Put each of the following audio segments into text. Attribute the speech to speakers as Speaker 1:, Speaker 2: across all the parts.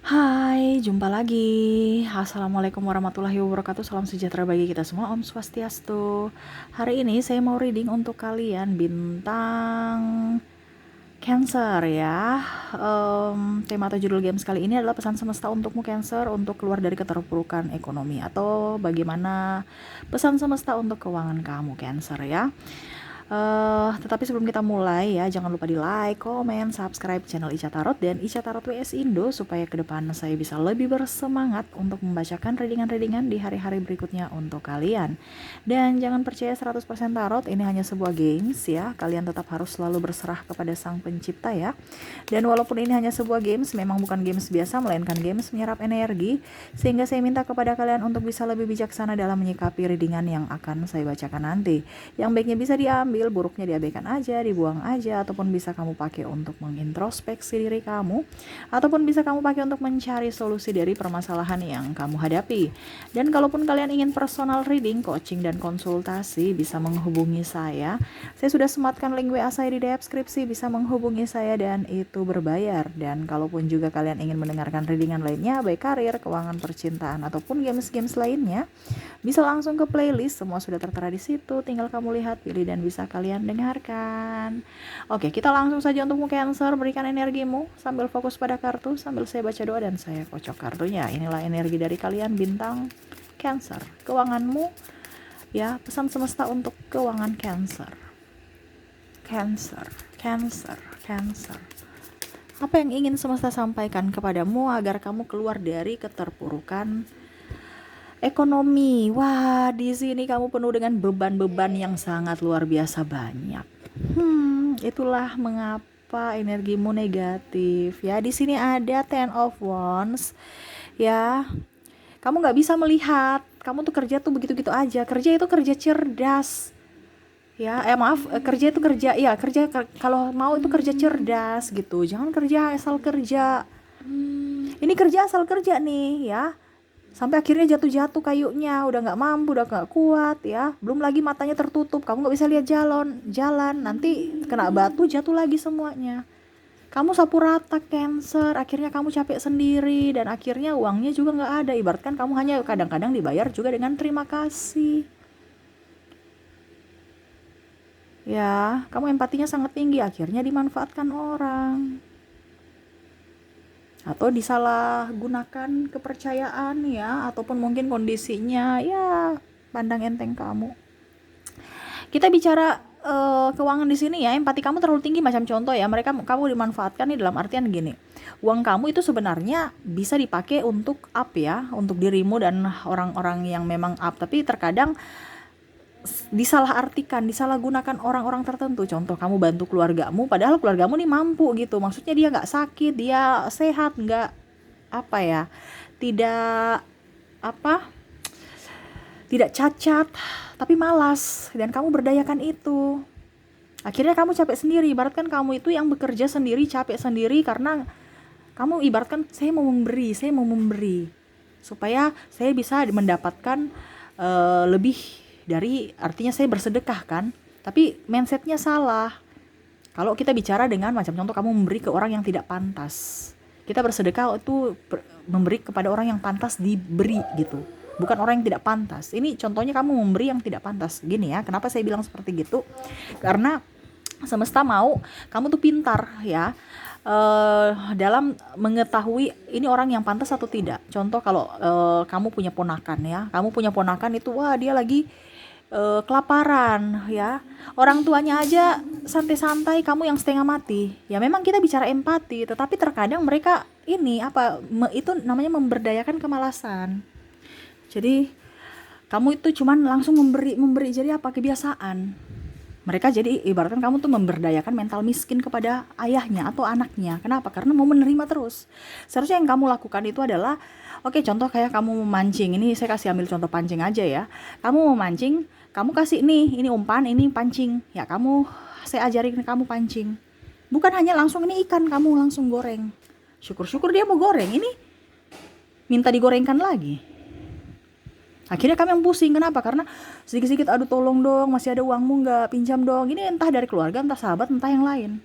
Speaker 1: Hai, jumpa lagi. Assalamualaikum warahmatullahi wabarakatuh. Salam sejahtera bagi kita semua. Om Swastiastu. Hari ini saya mau reading untuk kalian bintang Cancer ya. Tema atau judul games kali ini adalah pesan semesta untukmu Cancer untuk keluar dari keterpurukan ekonomi, atau bagaimana pesan semesta untuk keuangan kamu Cancer ya. Tetapi sebelum kita mulai ya, jangan lupa di like, komen, subscribe channel Ica Tarot dan Ica Tarot WS Indo supaya ke depan saya bisa lebih bersemangat untuk membacakan readingan-readingan di hari-hari berikutnya untuk kalian. Dan jangan percaya 100% tarot, ini hanya sebuah games ya. Kalian tetap harus selalu berserah kepada Sang Pencipta ya. Dan walaupun ini hanya sebuah games, memang bukan games biasa melainkan games menyerap energi, sehingga saya minta kepada kalian untuk bisa lebih bijaksana dalam menyikapi readingan yang akan saya bacakan nanti. Yang baiknya bisa diambil, buruknya diabaikan aja, dibuang aja, ataupun bisa kamu pakai untuk mengintrospeksi diri kamu, ataupun bisa kamu pakai untuk mencari solusi dari permasalahan yang kamu hadapi. Dan kalaupun kalian ingin personal reading, coaching, dan konsultasi, bisa menghubungi saya. Saya sudah sematkan link WA saya di deskripsi, bisa menghubungi saya dan itu berbayar. Dan kalaupun juga kalian ingin mendengarkan readingan lainnya, baik karir, keuangan, percintaan, ataupun games-games lainnya, bisa langsung ke playlist, semua sudah tertera di situ. Tinggal kamu lihat, pilih, dan bisa kalian dengarkan. Oke, kita langsung saja untukmu Cancer. Berikan energimu sambil fokus pada kartu, sambil saya baca doa dan saya kocok kartunya. Inilah energi dari kalian bintang Cancer. Keuanganmu ya, pesan semesta untuk keuangan Cancer. Cancer, Cancer, Cancer. Apa yang ingin semesta sampaikan kepadamu agar kamu keluar dari keterpurukan ekonomi? Wah, di sini kamu penuh dengan beban-beban yang sangat luar biasa banyak. Itulah mengapa energimu negatif. Ya, di sini ada Ten of Wands. Ya, kamu nggak bisa melihat. Kamu tuh kerja tuh begitu-gitu aja. Kerja itu kerja cerdas. Ya, maaf, kerja itu kerja. Ya, kerja kalau mau itu kerja cerdas gitu. Jangan kerja asal kerja. Ini kerja asal kerja nih, ya. Sampai akhirnya jatuh-jatuh kayunya, udah nggak mampu, udah nggak kuat ya. Belum lagi matanya tertutup, kamu nggak bisa lihat jalan, nanti kena batu jatuh lagi semuanya. Kamu sapu rata Cancer, akhirnya kamu capek sendiri dan akhirnya uangnya juga nggak ada. Ibaratkan kamu hanya kadang-kadang dibayar juga dengan terima kasih. Ya, kamu empatinya sangat tinggi, akhirnya dimanfaatkan orang. Atau disalahgunakan kepercayaan ya, ataupun mungkin kondisinya ya pandang enteng kamu. Kita bicara keuangan di sini ya, empati kamu terlalu tinggi. Macam contoh ya, kamu dimanfaatkan nih dalam artian gini, uang kamu itu sebenarnya bisa dipakai untuk up ya, untuk dirimu dan orang-orang yang memang up, tapi terkadang disalahartikan, disalahgunakan orang-orang tertentu. Contoh, kamu bantu keluargamu, padahal keluargamu nih mampu gitu, maksudnya dia nggak sakit, dia sehat, nggak apa ya, tidak apa, tidak cacat, tapi malas, dan kamu berdayakan itu. Akhirnya kamu capek sendiri. Ibaratkan kamu itu yang bekerja sendiri, capek sendiri karena kamu ibaratkan saya mau memberi supaya saya bisa mendapatkan lebih dari, artinya saya bersedekah kan. Tapi mindsetnya salah. Kalau kita bicara dengan macam contoh, kamu memberi ke orang yang tidak pantas. Kita bersedekah itu memberi kepada orang yang pantas diberi gitu, bukan orang yang tidak pantas. Ini contohnya kamu memberi yang tidak pantas. Gini ya, kenapa saya bilang seperti gitu? Karena semesta mau kamu tuh pintar ya, dalam mengetahui ini orang yang pantas atau tidak. Contoh, kalau kamu punya ponakan ya, kamu punya ponakan itu, wah dia lagi kelaparan ya, orang tuanya aja santai-santai, kamu yang setengah mati. Ya memang kita bicara empati, tetapi terkadang mereka ini apa, itu namanya memberdayakan kemalasan. Jadi kamu itu cuman langsung memberi jadi apa, kebiasaan. Mereka jadi ibaratkan kamu tuh memberdayakan mental miskin kepada ayahnya atau anaknya. Kenapa? Karena mau menerima terus. Seharusnya yang kamu lakukan itu adalah, oke, contoh kayak kamu memancing. Ini saya kasih ambil contoh pancing aja ya. Kamu memancing, kamu kasih nih, ini umpan, ini pancing. Ya saya ajarin kamu pancing. Bukan hanya langsung ini ikan kamu langsung goreng. Syukur-syukur dia mau goreng, ini minta digorengkan lagi. Akhirnya kami yang pusing. Kenapa? Karena sedikit-sedikit, aduh tolong dong, masih ada uangmu nggak, pinjam dong. Ini entah dari keluarga, entah sahabat, entah yang lain.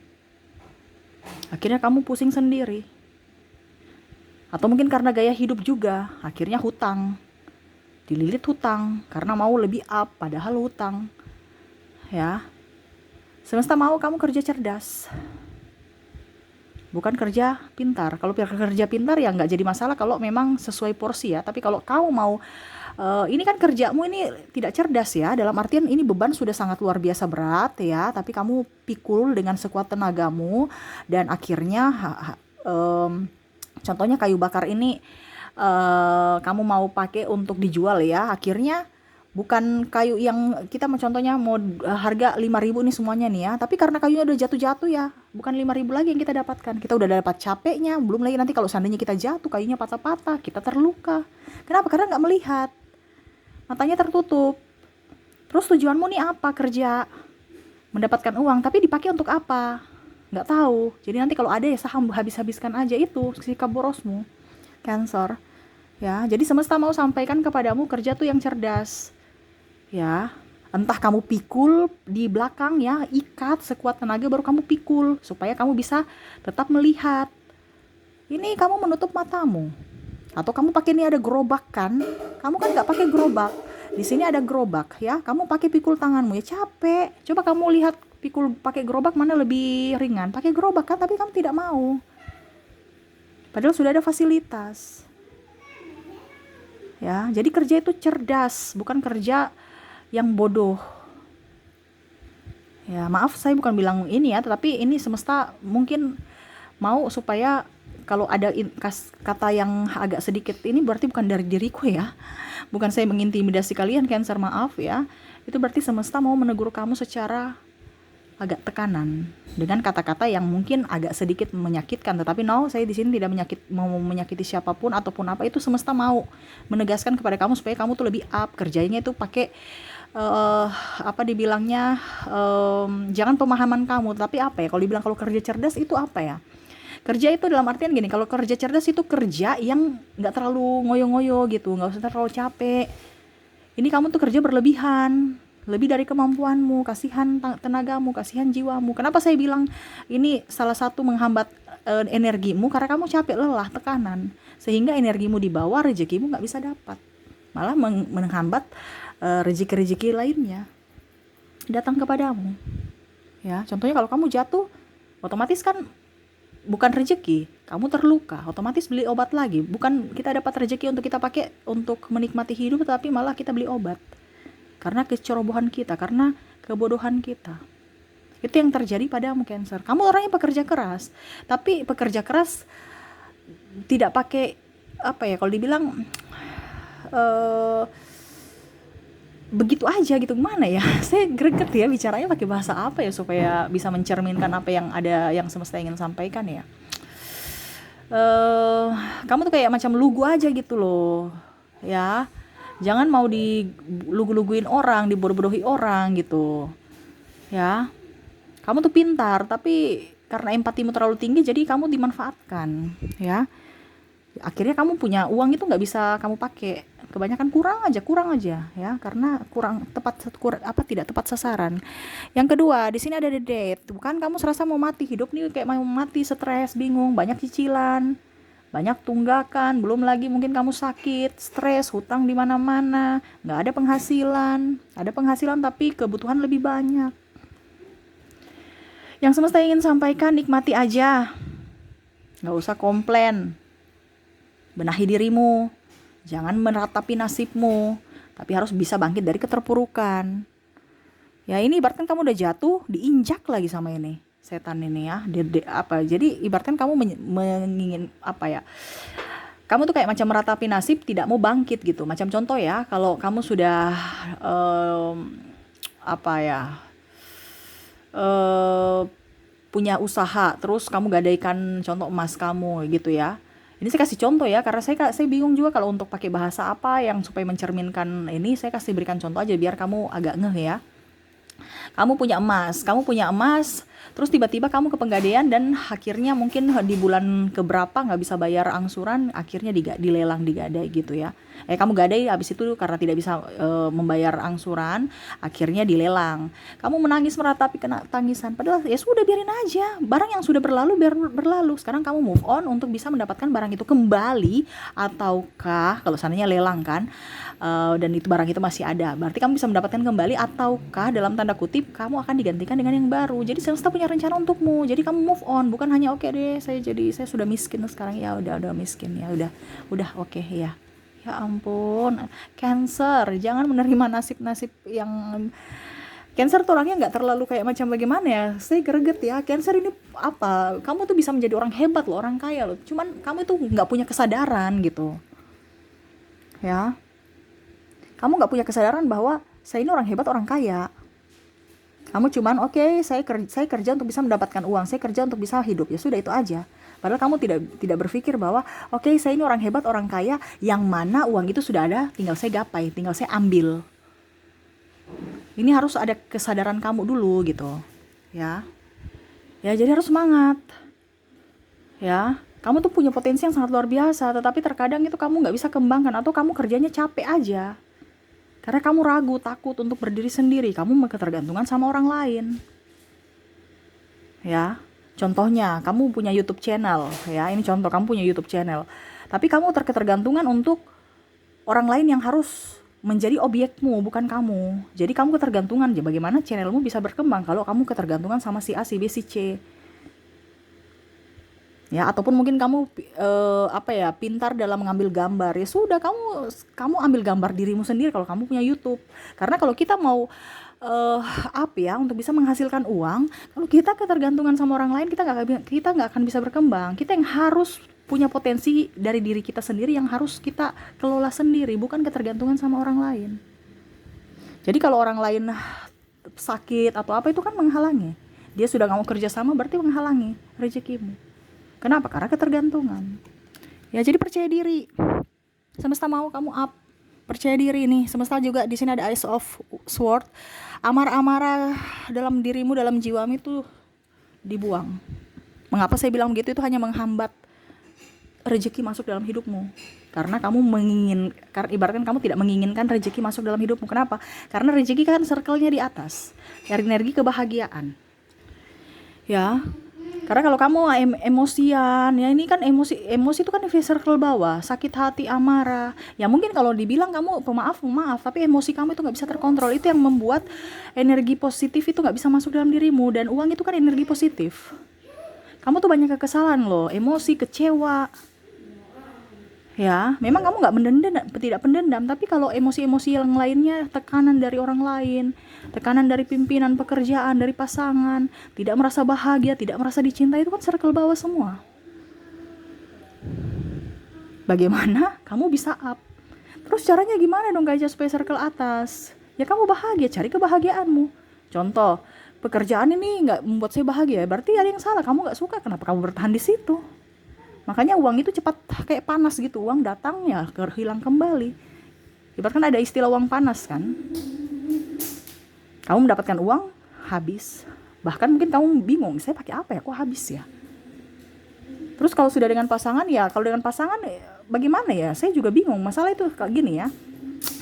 Speaker 1: Akhirnya kamu pusing sendiri. Atau mungkin karena gaya hidup juga, akhirnya hutang, dililit hutang karena mau lebih up padahal hutang. Ya, semesta mau kamu kerja cerdas, bukan kerja pintar. Kalau kerja pintar ya nggak jadi masalah kalau memang sesuai porsi ya. Tapi kalau kamu mau ini kan kerjamu ini tidak cerdas ya, dalam artian ini beban sudah sangat luar biasa berat ya, tapi kamu pikul dengan sekuat tenagamu dan akhirnya contohnya kayu bakar ini kamu mau pakai untuk dijual ya, akhirnya bukan kayu yang kita contohnya mau harga 5.000 nih semuanya nih ya, tapi karena kayunya udah jatuh-jatuh ya, bukan 5.000 lagi yang kita dapatkan, kita udah dapat capeknya, belum lagi nanti kalau seandainya kita jatuh kayunya patah-patah, kita terluka. Kenapa? Karena nggak melihat, matanya tertutup. Terus tujuanmu nih apa kerja? Mendapatkan uang, tapi dipakai untuk apa? Nggak tahu. Jadi nanti kalau ada ya saham habis-habiskan aja, itu sikap borosmu. Cancer. Ya, jadi semesta mau sampaikan kepadamu kerja tuh yang cerdas. Ya, entah kamu pikul di belakang ya, ikat sekuat tenaga baru kamu pikul supaya kamu bisa tetap melihat. Ini kamu menutup matamu. Atau kamu pakai ini ada gerobak kan? Kamu kan nggak pakai gerobak. Di sini ada gerobak ya. Kamu pakai pikul tanganmu ya capek. Coba kamu lihat pikul pakai gerobak mana lebih ringan? Pakai gerobak kan, tapi kamu tidak mau. Padahal sudah ada fasilitas. Ya, jadi kerja itu cerdas, bukan kerja yang bodoh. Ya, maaf saya bukan bilang ini ya, tetapi ini semesta mungkin mau supaya kalau ada kata yang agak sedikit ini berarti bukan dari diriku ya. Bukan saya mengintimidasi kalian Cancer, maaf ya. Itu berarti semesta mau menegur kamu secara agak tekanan dengan kata-kata yang mungkin agak sedikit menyakitkan, tetapi no, saya di sini tidak mau menyakiti siapapun ataupun apa. Itu semesta mau menegaskan kepada kamu supaya kamu tuh lebih up kerjanya, itu pakai apa dibilangnya, jangan pemahaman kamu, tapi apa ya kalau dibilang kalau kerja cerdas itu apa ya, kerja itu dalam artian gini, kalau kerja cerdas itu kerja yang nggak terlalu ngoyo-ngoyo gitu, nggak usah terlalu capek. Ini kamu tuh kerja berlebihan, lebih dari kemampuanmu, kasihan tenagamu, kasihan jiwamu. Kenapa saya bilang ini salah satu menghambat energimu, karena kamu capek, lelah, tekanan, sehingga energimu di bawah, rezekimu nggak bisa dapat, malah menghambat rezeki-rezeki lainnya datang kepadamu. Ya, contohnya kalau kamu jatuh, otomatis kan bukan rezeki, kamu terluka, otomatis beli obat lagi. Bukan kita dapat rezeki untuk kita pakai untuk menikmati hidup, tapi malah kita beli obat karena kecerobohan kita, karena kebodohan kita. Itu yang terjadi padamu Cancer. Kamu orangnya pekerja keras, tapi pekerja keras tidak pakai apa ya, kalau dibilang begitu aja gitu, gimana ya, saya greget ya bicaranya pakai bahasa apa ya supaya bisa mencerminkan apa yang ada, yang semesta ingin sampaikan ya. Kamu tuh kayak macam lugu aja gitu loh ya, jangan mau dilugu-luguin orang, dibodoh-bodohi orang gitu ya. Kamu tuh pintar, tapi karena empatimu terlalu tinggi jadi kamu dimanfaatkan ya. Akhirnya kamu punya uang itu nggak bisa kamu pakai, kebanyakan kurang aja ya, karena tidak tepat sasaran. Yang kedua, di sini ada the date, bukan kamu serasa mau mati, hidup nih kayak mau mati, stres, bingung, banyak cicilan, banyak tunggakan, belum lagi mungkin kamu sakit, stres, hutang di mana-mana, nggak ada penghasilan tapi kebutuhan lebih banyak. Yang semesta ingin sampaikan, nikmati aja, nggak usah komplain. Benahi dirimu, jangan meratapi nasibmu, tapi harus bisa bangkit dari keterpurukan. Ya ini ibaratkan kamu udah jatuh, diinjak lagi sama ini setan ini ya. Jadi ibaratkan kamu mengingin apa ya? Kamu tuh kayak macam meratapi nasib, tidak mau bangkit gitu. Macam contoh ya, kalau kamu sudah punya usaha, terus kamu gadaikan contoh emas kamu gitu ya. Ini saya kasih contoh ya, karena saya bingung juga kalau untuk pakai bahasa apa yang supaya mencerminkan ini. Saya kasih berikan contoh aja biar kamu agak ngeh ya. Kamu punya emas, terus tiba-tiba kamu ke Pegadaian dan akhirnya mungkin di bulan keberapa nggak bisa bayar angsuran, akhirnya dilelang, digadai gitu ya. Kamu gadai habis itu karena tidak bisa membayar angsuran, akhirnya dilelang. Kamu menangis meratapi kena tangisan, padahal ya sudah, biarin aja. Barang yang sudah berlalu biar berlalu. Sekarang kamu move on untuk bisa mendapatkan barang itu kembali, ataukah kalau seandainya lelang kan, dan itu barang itu masih ada, berarti kamu bisa mendapatkan kembali, ataukah dalam tanda kutip kamu akan digantikan dengan yang baru. Jadi semesta punya rencana untukmu. Jadi kamu move on, bukan hanya oke deh, saya sudah miskin sekarang, ya udah miskin, ya udah oke, ya. Ya ampun, Cancer, jangan menerima nasib-nasib yang Cancer tuh orangnya nggak terlalu kayak macam bagaimana ya, saya greget ya. Cancer ini apa, kamu tuh bisa menjadi orang hebat loh, orang kaya loh, cuman kamu tuh nggak punya kesadaran gitu ya. Kamu nggak punya kesadaran bahwa saya ini orang hebat, orang kaya. Kamu cuman oke, saya kerja untuk bisa mendapatkan uang, saya kerja untuk bisa hidup, ya sudah, itu aja. Padahal kamu tidak berpikir bahwa oke, saya ini orang hebat, orang kaya, yang mana uang itu sudah ada, tinggal saya gapai, tinggal saya ambil. Ini harus ada kesadaran kamu dulu gitu ya. Ya jadi harus semangat ya. Kamu tuh punya potensi yang sangat luar biasa, tetapi terkadang itu kamu nggak bisa kembangkan, atau kamu kerjanya capek aja karena kamu ragu, takut untuk berdiri sendiri, kamu ketergantungan sama orang lain ya. Contohnya kamu punya YouTube channel ya, ini contoh, kamu punya YouTube channel tapi kamu terketergantungan untuk orang lain yang harus menjadi objekmu, bukan kamu. Jadi kamu ketergantungan. Ya bagaimana channelmu bisa berkembang kalau kamu ketergantungan sama si A, si B, si C? Ya, ataupun mungkin kamu pintar dalam mengambil gambar. Ya sudah, kamu ambil gambar dirimu sendiri kalau kamu punya YouTube. Karena kalau kita mau untuk bisa menghasilkan uang, kalau kita ketergantungan sama orang lain, kita nggak akan bisa berkembang. Kita yang harus punya potensi dari diri kita sendiri, yang harus kita kelola sendiri, bukan ketergantungan sama orang lain. Jadi kalau orang lain sakit atau apa, itu kan menghalangi. Dia sudah nggak mau kerja sama, berarti menghalangi rezekimu. Kenapa? Karena ketergantungan. Ya jadi percaya diri. Semesta mau kamu up. Percaya diri nih. Semesta juga di sini ada Ace of Sword. Amarah-amarah dalam dirimu, dalam jiwamu itu dibuang. Mengapa saya bilang begitu? Itu hanya menghambat rezeki masuk dalam hidupmu. Karena ibaratkan kamu tidak menginginkan rezeki masuk dalam hidupmu. Kenapa? Karena rezeki kan circle-nya di atas. Energi kebahagiaan. Ya. Karena kalau kamu emosian, ya ini kan emosi itu kan di circle bawah, sakit hati, amarah. Ya mungkin kalau dibilang kamu pemaaf, tapi emosi kamu itu nggak bisa terkontrol. Itu yang membuat energi positif itu nggak bisa masuk dalam dirimu. Dan uang itu kan energi positif. Kamu tuh banyak kekesalan loh, emosi, kecewa. Ya, memang kamu tidak pendendam, tapi kalau emosi-emosi yang lainnya, tekanan dari orang lain, tekanan dari pimpinan, pekerjaan, dari pasangan, tidak merasa bahagia, tidak merasa dicintai, itu kan circle bawah semua. Bagaimana kamu bisa up? Terus caranya gimana dong guys supaya circle atas? Ya kamu bahagia, cari kebahagiaanmu. Contoh, pekerjaan ini nggak membuat saya bahagia, berarti ada yang salah, kamu nggak suka, kenapa kamu bertahan di situ? Makanya uang itu cepat kayak panas gitu, uang datang ya hilang kembali. Ibaratkan ada istilah uang panas kan. Kamu mendapatkan uang, habis. Bahkan mungkin kamu bingung, saya pakai apa ya, kok habis ya. Terus kalau sudah dengan pasangan, bagaimana ya, saya juga bingung. Masalah itu kayak gini ya.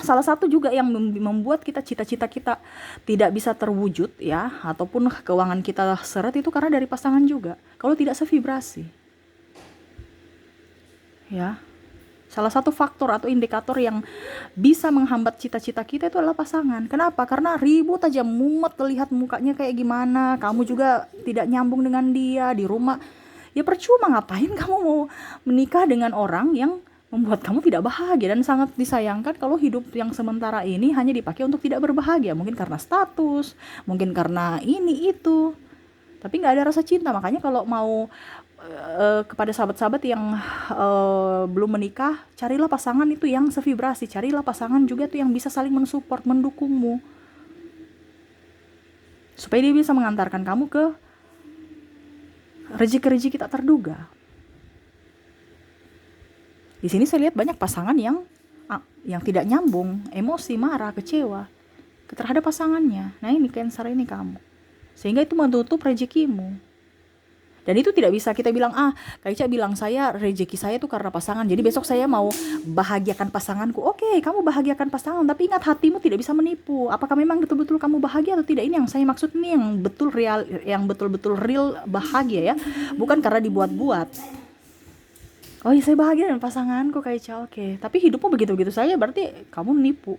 Speaker 1: Salah satu juga yang membuat kita cita-cita kita tidak bisa terwujud ya, ataupun keuangan kita seret, itu karena dari pasangan juga. Kalau tidak sevibrasi. Ya, salah satu faktor atau indikator yang bisa menghambat cita-cita kita itu adalah pasangan. Kenapa? Karena ribut aja, mumet lihat mukanya kayak gimana, kamu juga tidak nyambung dengan dia di rumah. Ya percuma, ngapain kamu mau menikah dengan orang yang membuat kamu tidak bahagia. Dan sangat disayangkan kalau hidup yang sementara ini hanya dipakai untuk tidak berbahagia. Mungkin karena status, mungkin karena ini itu, tapi nggak ada rasa cinta. Makanya kalau mau kepada sahabat-sahabat yang belum menikah, carilah pasangan itu yang sevibrasi, carilah pasangan juga tuh yang bisa saling mensupport, mendukungmu, supaya dia bisa mengantarkan kamu ke rezeki-rezeki tak terduga. Di sini saya lihat banyak pasangan yang tidak nyambung, emosi, marah, kecewa. terhadap pasangannya. Nah ini Cancer ini kamu, sehingga itu menutup rezekimu. Dan itu tidak bisa kita bilang, Kak Ica bilang saya rezeki saya itu karena pasangan, jadi besok saya mau bahagiakan pasanganku. Oke, kamu bahagiakan pasangan, tapi ingat hatimu tidak bisa menipu. Apakah memang betul-betul kamu bahagia atau tidak? Ini yang saya maksud, ini yang betul real, yang betul-betul real bahagia ya, bukan karena dibuat-buat. Oh iya saya bahagia dengan pasanganku Kak Ica, oke. Tapi hidupmu begitu-begitu saja, berarti kamu menipu.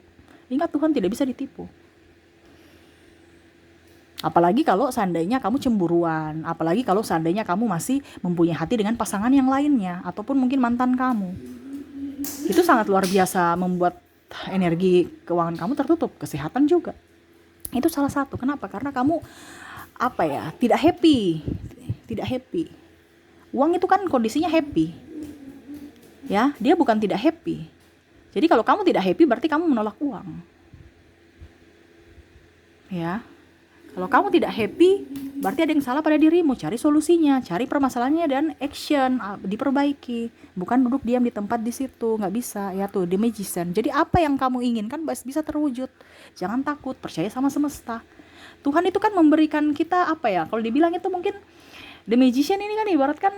Speaker 1: Ingat, Tuhan tidak bisa ditipu. Apalagi kalau seandainya kamu cemburuan, apalagi kalau seandainya kamu masih mempunyai hati dengan pasangan yang lainnya, ataupun mungkin mantan kamu. Itu sangat luar biasa, membuat energi keuangan kamu tertutup, kesehatan juga. Itu salah satu. Kenapa? Karena kamu tidak happy. Tidak happy. Uang itu kan kondisinya happy. Ya, dia bukan tidak happy. Jadi kalau kamu tidak happy berarti kamu menolak uang. Ya. Kalau kamu tidak happy, berarti ada yang salah pada dirimu. Cari solusinya, cari permasalahannya dan action, diperbaiki. Bukan duduk diam di tempat di situ, nggak bisa. Ya tuh, The Magician. Jadi apa yang kamu inginkan bisa terwujud. Jangan takut, percaya sama semesta. Tuhan itu kan memberikan kita kalau dibilang itu mungkin The Magician ini kan ibaratkan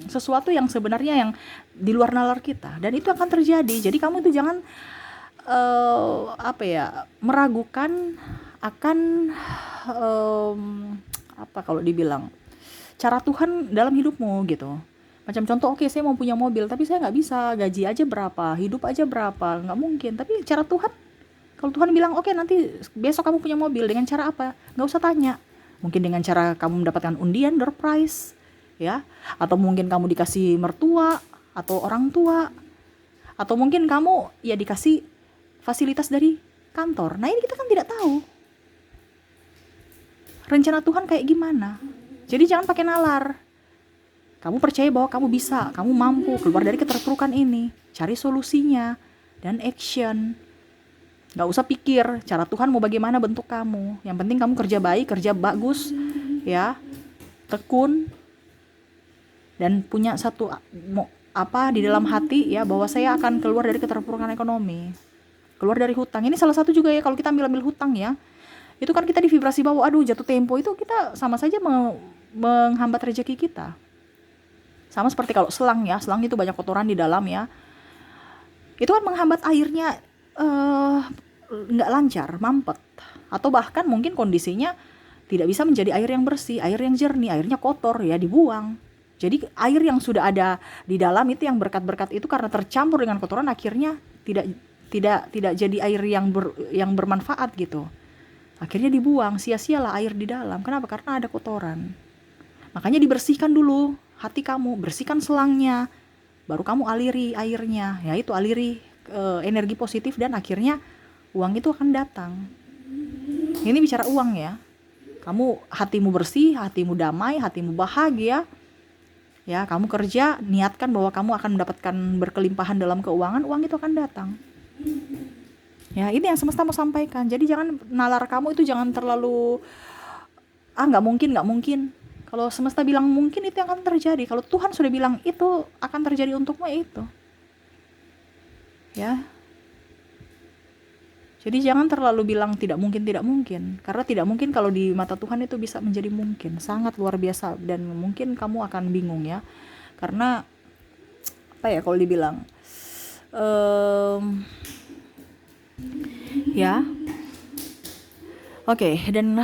Speaker 1: sesuatu yang sebenarnya yang di luar nalar kita. Dan itu akan terjadi. Jadi kamu itu jangan meragukan akan kalau dibilang cara Tuhan dalam hidupmu gitu. Macam contoh, saya mau punya mobil tapi saya nggak bisa, gaji aja berapa, hidup aja berapa, nggak mungkin. Tapi cara Tuhan, kalau Tuhan bilang nanti besok kamu punya mobil, dengan cara apa? Nggak usah tanya. Mungkin dengan cara kamu mendapatkan undian, door prize, ya, atau mungkin kamu dikasih mertua atau orang tua, atau mungkin kamu ya dikasih fasilitas dari kantor. Nah ini kita kan tidak tahu rencana Tuhan kayak gimana. Jadi jangan pakai nalar. Kamu percaya bahwa kamu bisa, kamu mampu keluar dari keterpurukan ini. Cari solusinya dan action. Gak usah pikir cara Tuhan mau bagaimana bentuk kamu. Yang penting kamu kerja baik, kerja bagus, ya, tekun, dan punya satu di dalam hati ya, bahwa saya akan keluar dari keterpurukan ekonomi, keluar dari hutang. Ini salah satu juga ya, kalau kita ambil hutang ya, itu kan kita di vibrasi bawah, jatuh tempo, itu kita sama saja menghambat rezeki kita. Sama seperti kalau selang ya, selang itu banyak kotoran di dalam ya, itu kan menghambat airnya nggak lancar, mampet, atau bahkan mungkin kondisinya tidak bisa menjadi air yang bersih, air yang jernih, airnya kotor ya, dibuang. Jadi air yang sudah ada di dalam itu, yang berkat-berkat itu, karena tercampur dengan kotoran, akhirnya tidak jadi air yang bermanfaat gitu. Akhirnya dibuang, sia-sialah air di dalam. Kenapa? Karena ada kotoran. Makanya dibersihkan dulu hati kamu, bersihkan selangnya, baru kamu aliri airnya. Ya itu, aliri energi positif, dan akhirnya uang itu akan datang. Ini bicara uang ya. Kamu hatimu bersih, hatimu damai, hatimu bahagia. Ya, kamu kerja, niatkan bahwa kamu akan mendapatkan berkelimpahan dalam keuangan, uang itu akan datang. Ya, ini yang semesta mau sampaikan. Jadi jangan nalar kamu itu jangan terlalu nggak mungkin. Kalau semesta bilang mungkin, itu yang akan terjadi. Kalau Tuhan sudah bilang itu akan terjadi untukmu, itu. Ya. Jadi jangan terlalu bilang tidak mungkin. Karena tidak mungkin kalau di mata Tuhan itu bisa menjadi mungkin. Sangat luar biasa, dan mungkin kamu akan bingung ya. Karena kalau dibilang ya. Oke, dan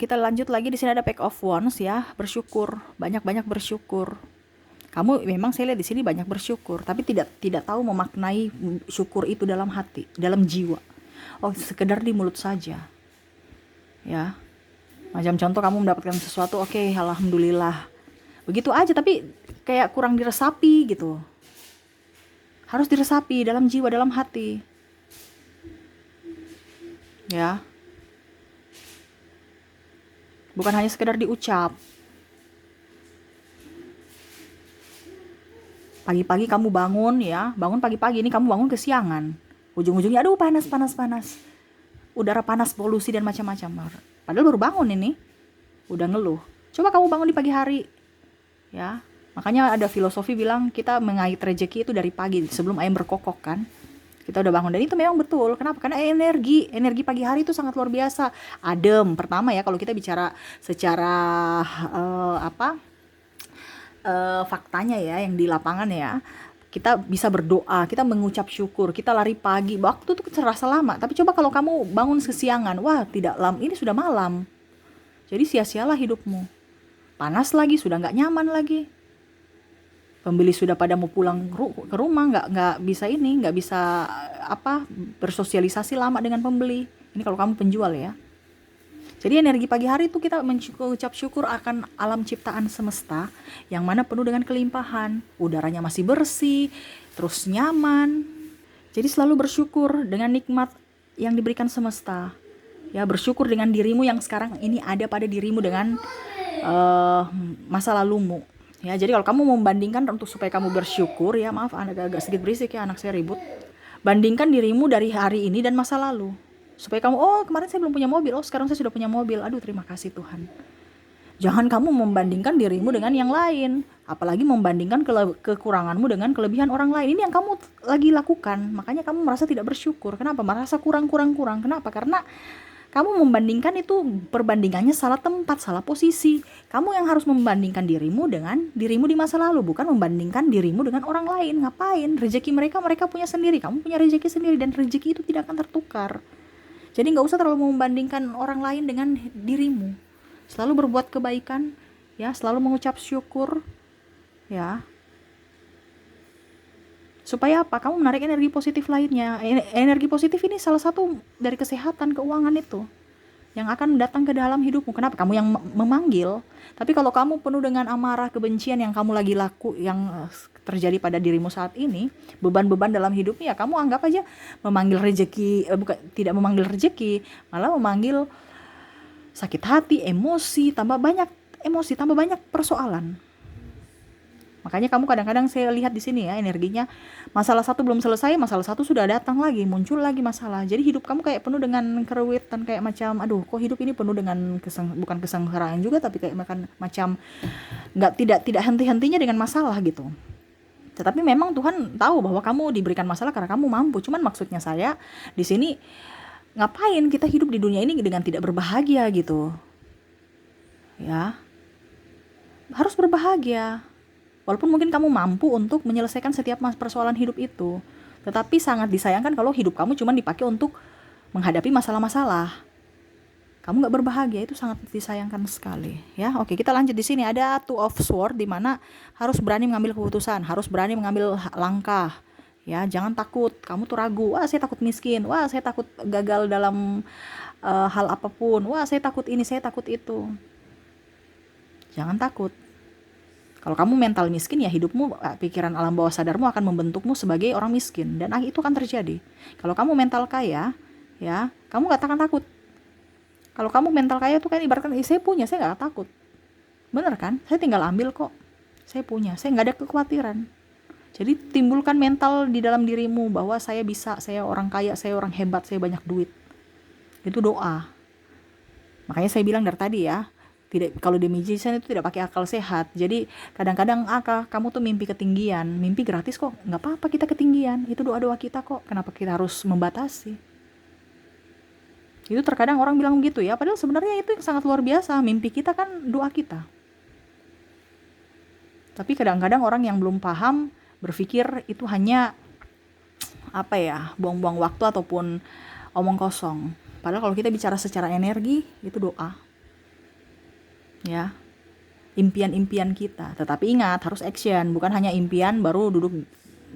Speaker 1: kita lanjut lagi. Di sini ada Pack of Wands ya, bersyukur, banyak-banyak bersyukur. Kamu memang saya lihat di sini banyak bersyukur, tapi tidak tahu memaknai syukur itu dalam hati, dalam jiwa. Sekedar di mulut saja. Ya. Macam contoh kamu mendapatkan sesuatu, alhamdulillah. Begitu aja, tapi kayak kurang diresapi gitu. Harus diresapi dalam jiwa, dalam hati. Ya. Bukan hanya sekedar diucap. Pagi-pagi kamu bangun ya, bangun pagi-pagi ini kamu bangun kesiangan. Ujung-ujungnya aduh panas. Udara panas, polusi dan macam-macam. Padahal baru bangun ini, udah ngeluh. Coba kamu bangun di pagi hari. Ya. Makanya ada filosofi bilang kita mengait rezeki itu dari pagi, sebelum ayam berkokok kan. Kita udah bangun, dan itu memang betul. Kenapa? Karena energi pagi hari itu sangat luar biasa. Adem, pertama ya, kalau kita bicara secara apa faktanya ya, yang di lapangan ya, kita bisa berdoa, kita mengucap syukur, kita lari pagi, waktu itu terasa lama. Tapi coba kalau kamu bangun kesiangan, wah tidak ini sudah malam. Jadi sia-sialah hidupmu. Panas lagi, sudah nggak nyaman lagi. Pembeli sudah pada mau pulang ke rumah, nggak bisa nggak bisa bersosialisasi lama dengan pembeli. Ini kalau kamu penjual ya. Jadi energi pagi hari itu kita mengucap syukur akan alam ciptaan semesta yang mana penuh dengan kelimpahan, udaranya masih bersih, terus nyaman. Jadi selalu bersyukur dengan nikmat yang diberikan semesta. Ya, bersyukur dengan dirimu yang sekarang ini ada pada dirimu dengan masa lalumu. Ya, jadi kalau kamu membandingkan untuk supaya kamu bersyukur, ya maaf agak sedikit berisik ya, anak saya ribut. Bandingkan dirimu dari hari ini dan masa lalu. Supaya kamu, oh kemarin saya belum punya mobil, oh sekarang saya sudah punya mobil, aduh terima kasih Tuhan. Jangan kamu membandingkan dirimu dengan yang lain, apalagi membandingkan kekuranganmu dengan kelebihan orang lain. Ini yang kamu lagi lakukan, makanya kamu merasa tidak bersyukur. Kenapa? Merasa kurang. Kenapa? Karena kamu membandingkan itu, perbandingannya salah tempat, salah posisi. Kamu yang harus membandingkan dirimu dengan dirimu di masa lalu, bukan membandingkan dirimu dengan orang lain. Ngapain? Rezeki mereka punya sendiri, kamu punya rezeki sendiri, dan rezeki itu tidak akan tertukar. Jadi nggak usah terlalu membandingkan orang lain dengan dirimu. Selalu berbuat kebaikan, ya, selalu mengucap syukur, ya. Supaya apa? Kamu menarik energi positif lainnya. Energi positif ini salah satu dari kesehatan keuangan itu yang akan datang ke dalam hidupmu. Kenapa? Kamu yang memanggil. Tapi kalau kamu penuh dengan amarah, kebencian yang kamu lagi yang terjadi pada dirimu saat ini, beban-beban dalam hidupnya, ya kamu anggap aja memanggil rezeki, tidak memanggil rezeki, malah memanggil sakit hati, emosi, tambah banyak persoalan. Makanya kamu kadang-kadang saya lihat di sini ya, energinya masalah satu belum selesai, masalah satu sudah datang lagi, muncul lagi masalah. Jadi hidup kamu kayak penuh dengan keruwetan, kayak macam aduh kok hidup ini penuh dengan bukan kesengsaraan juga, tapi kayak macam tidak henti-hentinya dengan masalah gitu. Tetapi memang Tuhan tahu bahwa kamu diberikan masalah karena kamu mampu. Cuman maksudnya saya di sini, ngapain kita hidup di dunia ini dengan tidak berbahagia gitu? Ya, harus berbahagia. Walaupun mungkin kamu mampu untuk menyelesaikan setiap persoalan hidup itu, tetapi sangat disayangkan kalau hidup kamu cuma dipakai untuk menghadapi masalah-masalah. Kamu nggak berbahagia, itu sangat disayangkan sekali. Ya, oke, kita lanjut di sini. Ada Two of Swords, di mana harus berani mengambil keputusan, harus berani mengambil langkah. Ya, jangan takut. Kamu tuh ragu. Wah, saya takut miskin. Wah, saya takut gagal dalam hal apapun. Wah, saya takut ini, saya takut itu. Jangan takut. Kalau kamu mental miskin, ya hidupmu, pikiran alam bawah sadarmu akan membentukmu sebagai orang miskin, dan itu akan terjadi. Kalau kamu mental kaya, ya kamu gak akan takut. Kalau kamu mental kaya tuh kan ibaratkan, saya punya, saya gak takut. Bener kan? Saya tinggal ambil kok. Saya punya, saya gak ada kekhawatiran. Jadi timbulkan mental di dalam dirimu bahwa saya bisa, saya orang kaya, saya orang hebat, saya banyak duit. Itu doa. Makanya saya bilang dari tadi ya, kalau di magician itu tidak pakai akal sehat. Jadi kadang-kadang kamu tuh mimpi ketinggian, mimpi gratis kok, nggak apa-apa kita ketinggian, itu doa-doa kita kok, kenapa kita harus membatasi? Itu terkadang orang bilang begitu ya, padahal sebenarnya itu sangat luar biasa. Mimpi kita kan doa kita. Tapi kadang-kadang orang yang belum paham berpikir itu hanya buang-buang waktu ataupun omong kosong. Padahal kalau kita bicara secara energi, itu doa. Ya, impian-impian kita. Tetapi ingat, harus action, bukan hanya impian baru duduk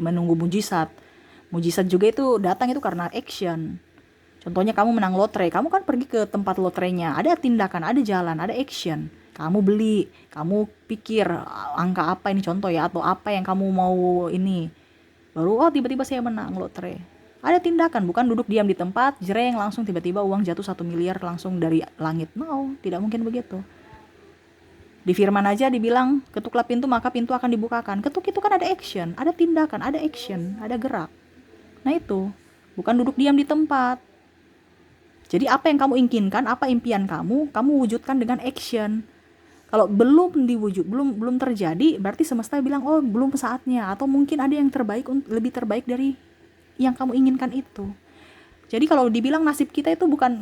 Speaker 1: menunggu mujizat. Mujizat juga itu datang itu karena action. Contohnya kamu menang lotre, kamu kan pergi ke tempat lotrenya, ada tindakan, ada jalan, ada action. Kamu beli, kamu pikir angka apa ini contoh ya, atau apa yang kamu mau ini. Baru tiba-tiba saya menang lotre. Ada tindakan, bukan duduk diam di tempat, jereng langsung tiba-tiba uang jatuh 1 miliar langsung dari langit. No, tidak mungkin begitu. Di firman aja dibilang, ketuklah pintu maka pintu akan dibukakan. Ketuk itu kan ada action, ada tindakan, ada action, ada gerak. Nah itu, bukan duduk diam di tempat. Jadi apa yang kamu inginkan, apa impian kamu wujudkan dengan action. Kalau belum diwujud, belum terjadi, berarti semesta bilang belum saatnya, atau mungkin ada yang lebih terbaik dari yang kamu inginkan itu. Jadi kalau dibilang nasib kita itu bukan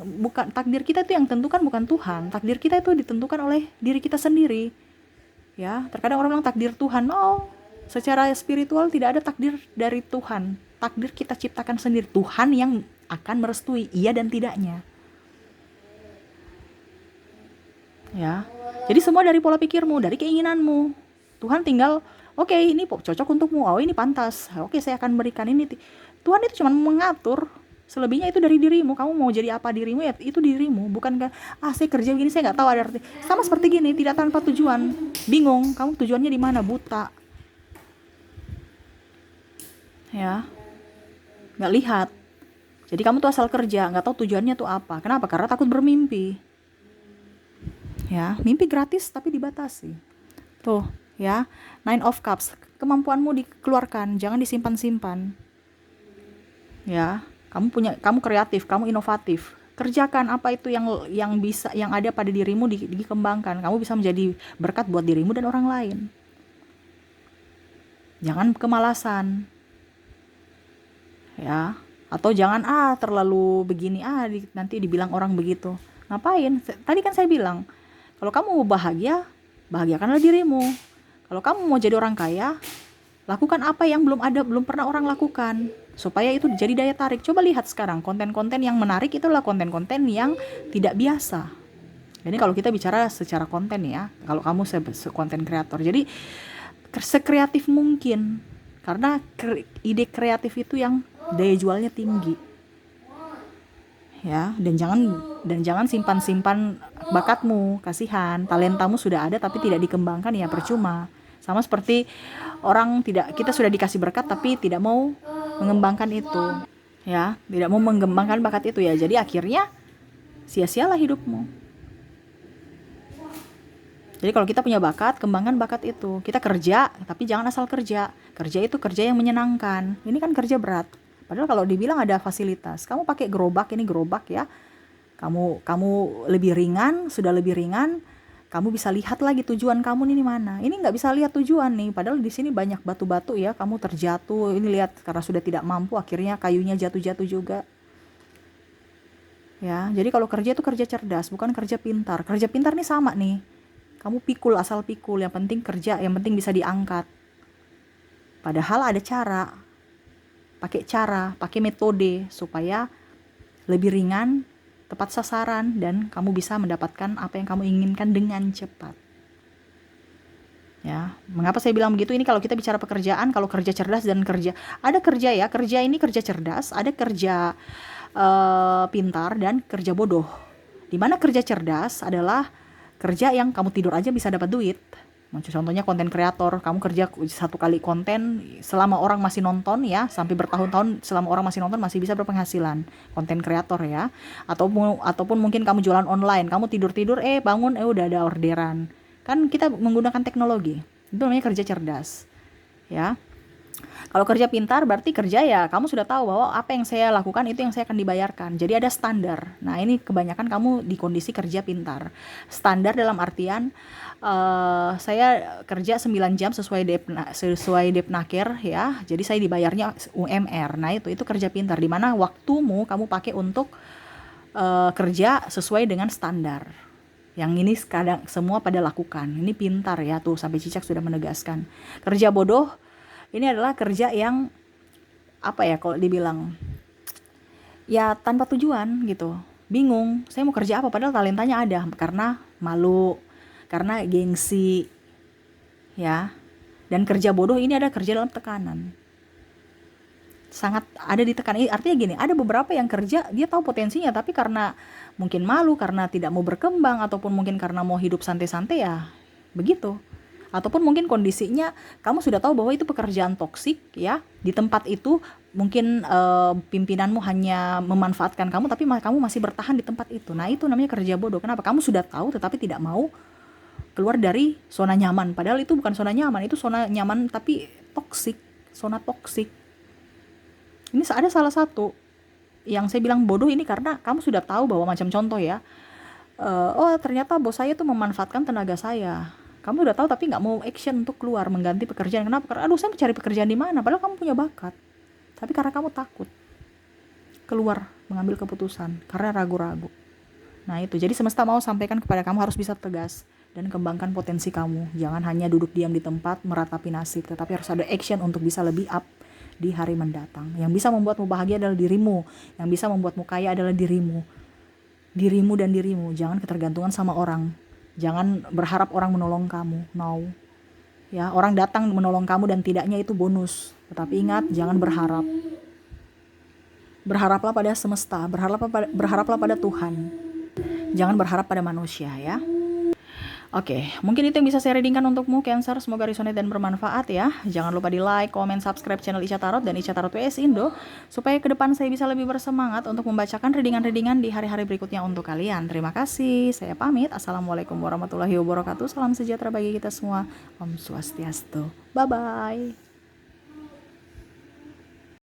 Speaker 1: takdir kita itu yang tentukan bukan Tuhan. Takdir kita itu ditentukan oleh diri kita sendiri. Ya, terkadang orang bilang takdir Tuhan. No, secara spiritual tidak ada takdir dari Tuhan. Takdir kita ciptakan sendiri. Tuhan yang akan merestui iya dan tidaknya. Ya. Jadi semua dari pola pikirmu, dari keinginanmu. Tuhan tinggal, oke, ini cocok untukmu. Oh, ini pantas. Oke, saya akan berikan ini. Tuhan itu cuma mengatur. Selebihnya itu dari dirimu. Kamu mau jadi apa dirimu, ya itu dirimu. Bukan saya kerja begini, saya nggak tahu ada arti. Sama seperti gini, tidak tanpa tujuan. Bingung, kamu tujuannya di mana? Buta. Ya, nggak lihat. Jadi kamu tuh asal kerja, nggak tahu tujuannya tuh apa. Kenapa? Karena takut bermimpi. Ya, mimpi gratis tapi dibatasi. Tuh, ya. Nine of Cups. Kemampuanmu dikeluarkan, jangan disimpan-simpan. Ya, kamu kreatif, kamu inovatif. Kerjakan apa itu yang bisa, yang ada pada dirimu dikembangkan. Kamu bisa menjadi berkat buat dirimu dan orang lain. Jangan kemalasan. Ya, atau jangan terlalu begini, nanti dibilang orang begitu. Ngapain? Tadi kan saya bilang, kalau kamu mau bahagia, bahagiakanlah dirimu. Kalau kamu mau jadi orang kaya, lakukan apa yang belum pernah orang lakukan, supaya itu jadi daya tarik. Coba lihat sekarang, konten-konten yang menarik itulah konten-konten yang tidak biasa. Jadi kalau kita bicara secara konten ya, kalau kamu konten kreator, jadi sekreatif mungkin, karena ide kreatif itu yang daya jualnya tinggi. Ya, dan jangan simpan-simpan bakatmu, kasihan, talentamu sudah ada tapi tidak dikembangkan, ya percuma. Sama seperti kita sudah dikasih berkat tapi tidak mau mengembangkan itu. Ya, tidak mau mengembangkan bakat itu, ya. Jadi akhirnya sia-sialah hidupmu. Jadi kalau kita punya bakat, kembangkan bakat itu. Kita kerja, tapi jangan asal kerja. Kerja itu kerja yang menyenangkan. Ini kan kerja berat. Padahal kalau dibilang ada fasilitas, kamu pakai gerobak, ini gerobak ya. Kamu lebih ringan, sudah lebih ringan, kamu bisa lihat lagi tujuan kamu ini mana. Ini nggak bisa lihat tujuan nih, padahal di sini banyak batu-batu ya, kamu terjatuh. Ini lihat karena sudah tidak mampu, akhirnya kayunya jatuh-jatuh juga. Ya, jadi kalau kerja itu kerja cerdas, bukan kerja pintar. Kerja pintar nih sama nih. Kamu pikul, asal pikul, yang penting kerja, yang penting bisa diangkat. Padahal ada cara, pakai metode supaya lebih ringan, tepat sasaran, dan kamu bisa mendapatkan apa yang kamu inginkan dengan cepat. Ya, mengapa saya bilang begitu? Ini kalau kita bicara pekerjaan, kalau kerja cerdas dan ada kerja ya, kerja ini kerja cerdas, ada kerja pintar dan kerja bodoh. Dimana kerja cerdas adalah kerja yang kamu tidur aja bisa dapat duit. Contohnya konten kreator, kamu kerja satu kali konten selama orang masih nonton ya, sampai bertahun-tahun selama orang masih nonton masih bisa berpenghasilan. Konten kreator ya. Ataupun mungkin kamu jualan online, kamu tidur-tidur bangun udah ada orderan. Kan kita menggunakan teknologi. Itu namanya kerja cerdas. Ya. Kalau kerja pintar berarti kerja ya kamu sudah tahu bahwa apa yang saya lakukan itu yang saya akan dibayarkan. Jadi ada standar. Nah, ini kebanyakan kamu di kondisi kerja pintar. Standar dalam artian saya kerja 9 jam sesuai Depnaker ya. Jadi saya dibayarnya UMR. Nah, itu kerja pintar, di mana waktumu kamu pakai untuk kerja sesuai dengan standar. Yang ini kadang semua pada lakukan. Ini pintar ya, tuh sampai Cicak sudah menegaskan. Kerja bodoh ini adalah kerja yang apa ya, kalau dibilang ya tanpa tujuan gitu. Bingung, saya mau kerja apa padahal talentanya ada, karena malu, karena gengsi. Ya. Dan kerja bodoh ini ada kerja dalam tekanan. Sangat ada di tekanan. Artinya gini, ada beberapa yang kerja dia tahu potensinya tapi karena mungkin malu, karena tidak mau berkembang, ataupun mungkin karena mau hidup santai-santai ya begitu. Ataupun mungkin kondisinya kamu sudah tahu bahwa itu pekerjaan toksik ya, di tempat itu mungkin pimpinanmu hanya memanfaatkan kamu tapi kamu masih bertahan di tempat itu. Nah, itu namanya kerja bodoh. Kenapa? Kamu sudah tahu tetapi tidak mau keluar dari zona nyaman, padahal itu bukan zona nyaman, itu zona nyaman tapi toksik, zona toksik. Ini ada salah satu yang saya bilang bodoh ini karena kamu sudah tahu bahwa, macam contoh ya, ternyata bos saya tuh memanfaatkan tenaga saya. Kamu udah tahu tapi nggak mau action untuk keluar mengganti pekerjaan. Kenapa? Karena saya mencari pekerjaan di mana? Padahal kamu punya bakat. Tapi karena kamu takut keluar mengambil keputusan, karena ragu-ragu. Nah itu, jadi semesta mau sampaikan kepada kamu harus bisa tegas dan kembangkan potensi kamu. Jangan hanya duduk diam di tempat meratapi nasib, tetapi harus ada action untuk bisa lebih up di hari mendatang. Yang bisa membuatmu bahagia adalah dirimu, yang bisa membuatmu kaya adalah dirimu. Dirimu dan dirimu, jangan ketergantungan sama orang. Jangan berharap orang menolong kamu. No. Ya, orang datang menolong kamu dan tidaknya itu bonus. Tetapi ingat, jangan berharap. Berharaplah pada semesta, berharaplah pada Tuhan. Jangan berharap pada manusia ya. Oke, mungkin itu yang bisa saya readingkan untukmu Cancer. Semoga resonate dan bermanfaat ya. Jangan lupa di like, comment, subscribe channel Ica Tarot dan Ica Tarot WS Indo, supaya ke depan saya bisa lebih bersemangat untuk membacakan readingan-readingan di hari-hari berikutnya untuk kalian. Terima kasih, saya pamit. Assalamualaikum warahmatullahi wabarakatuh. Salam sejahtera bagi kita semua. Om Swastiastu. Bye-bye.